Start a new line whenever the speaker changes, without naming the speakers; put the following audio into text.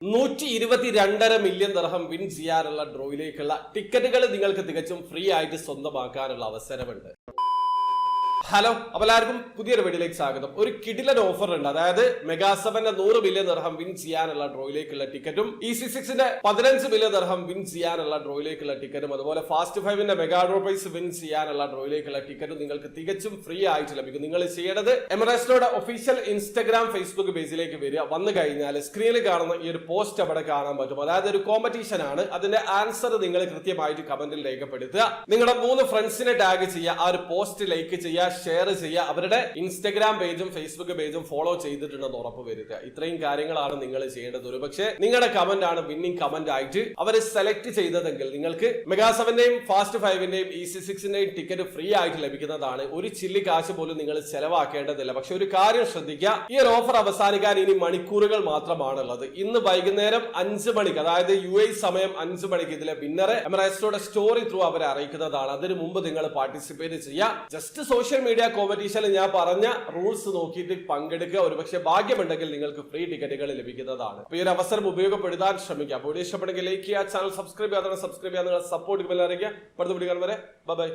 122.5 ദിർഹം win ചെയ്യാനുള്ള ഡ്രോയിലേക്കുള്ള ടിക്കറ്റുകൾ നിങ്ങൾക്ക് തികച്ചും ഫ്രീ ആയിട്ട് സ്വന്തമാക്കാനുള്ള അവസരമുണ്ട്. ഹലോ, അപ്പോൾ എല്ലാവർക്കും പുതിയൊരു വീഡിയോയിലേക്ക് സ്വാഗതം. ഒരു കിടിലൻ ഓഫർ ഉണ്ട്. അതായത് മെഗാ7ന്റെ 100 മില്യൺ ദിർഹം വിൻ ചെയ്യാനുള്ള ഡ്രോയിലേക്കുള്ള ടിക്കറ്റും EC6ന്റെ 15 മില്യൺ ദിർഹം വിൻ ചെയ്യാനുള്ള ഡ്രോയിലേക്കുള്ള ടിക്കറ്റും അതുപോലെ ഫാസ്റ്റ് 5ന്റെ മെഗാ ഡ്രോ പ്രൈസ് വിൻ ചെയ്യാനുള്ള ഡ്രോയിലേക്കുള്ള ടിക്കറ്റും നിങ്ങൾക്ക് തികച്ചും ഫ്രീ ആയിട്ട് ലഭിക്കും. നിങ്ങൾ ചെയ്യേണ്ടത് എമിറേറ്റ്സിന്റെ ഒഫീഷ്യൽ ഇൻസ്റ്റാഗ്രാം ഫേസ്ബുക്ക് പേജിലേക്ക് വരിക. വന്നു കഴിഞ്ഞാൽ സ്ക്രീനിൽ കാണുന്ന ഈ ഒരു പോസ്റ്റ് അവിടെ കാണാൻ പറ്റും. അതായത് ഒരു കോമ്പറ്റീഷൻ ആണ്. അതിന്റെ ആൻസർ നിങ്ങൾ കൃത്യമായിട്ട് കമന്റിൽ രേഖപ്പെടുത്തുക. നിങ്ങളുടെ 3 ഫ്രണ്ട്സിനെ ടാഗ് ചെയ്യുക. ആ ഒരു പോസ്റ്റ് ലൈക്ക് ചെയ്യുക, ഷെയർ ചെയ്യുക, അവരുടെ ഇൻസ്റ്റാഗ്രാം പേജും ഫേസ്ബുക്ക് പേജും ഫോളോ ചെയ്തിട്ടുണ്ടെന്ന് ഉറപ്പ് വരുത്തുക. ഇത്രയും കാര്യങ്ങളാണ് നിങ്ങൾ ചെയ്യേണ്ടത്. ഒരു പക്ഷേ നിങ്ങളുടെ കമന്റ് ആണ് വിന്നിംഗ് കമന്റ് ആയിട്ട് അവർ സെലക്ട് ചെയ്തതെങ്കിൽ നിങ്ങൾക്ക് മെഗാ7ന്റെയും ഫാസ്റ്റ് 5ന്റെയും EC6ന്റെയും ടിക്കറ്റ് ഫ്രീ ആയിട്ട് ലഭിക്കുന്നതാണ്. ഒരു ചില്ലി കാശ് പോലും നിങ്ങൾ ചെലവാക്കേണ്ടതില്ല. പക്ഷെ ഒരു കാര്യം ശ്രദ്ധിക്കുക, ഈ ഒരു ഓഫർ അവസാനിക്കാൻ ഇനി മണിക്കൂറുകൾ മാത്രമാണുള്ളത്. ഇന്ന് വൈകുന്നേരം 5 മണിക്ക്, അതായത് UAE സമയം 5 മണിക്ക് ഇതിലെ വിന്നറെ എമിറേറ്റ്സിന്റെ സ്റ്റോറി ത്രൂ അവരെ അറിയിക്കുന്നതാണ്. അതിനു മുമ്പ് നിങ്ങൾ പാർട്ടിസിപ്പേറ്റ് ചെയ്യുക. ജസ്റ്റ് സോഷ്യൽ മീഡിയ കോമ്പറ്റീഷനിൽ ഞാൻ പറഞ്ഞ റൂൾസ് നോക്കിയിട്ട് പങ്കെടുക്കുക. ഒരുപക്ഷെ ഭാഗ്യമുണ്ടെങ്കിൽ നിങ്ങൾക്ക് ഫ്രീ ടിക്കറ്റുകൾ ലഭിക്കുന്നതാണ്. അപ്പോൾ ഈ ഒരു അവസരം ഉപയോഗപ്പെടുത്താൻ ശ്രമിക്കുക. അപ്പോൾ ഇഷ്ടപ്പെടുമെങ്കിൽ ലൈക്ക് ചെയ്യുക, ചാനൽ സബ്സ്ക്രൈബ് ചെയ്യാതെ സബ്സ്ക്രൈബ് ചെയ്യാൻ നിങ്ങൾ സപ്പോർട്ട് അറിയിക്കുക. അടുത്ത വീഡിയോ കാണും വരെ ബൈ.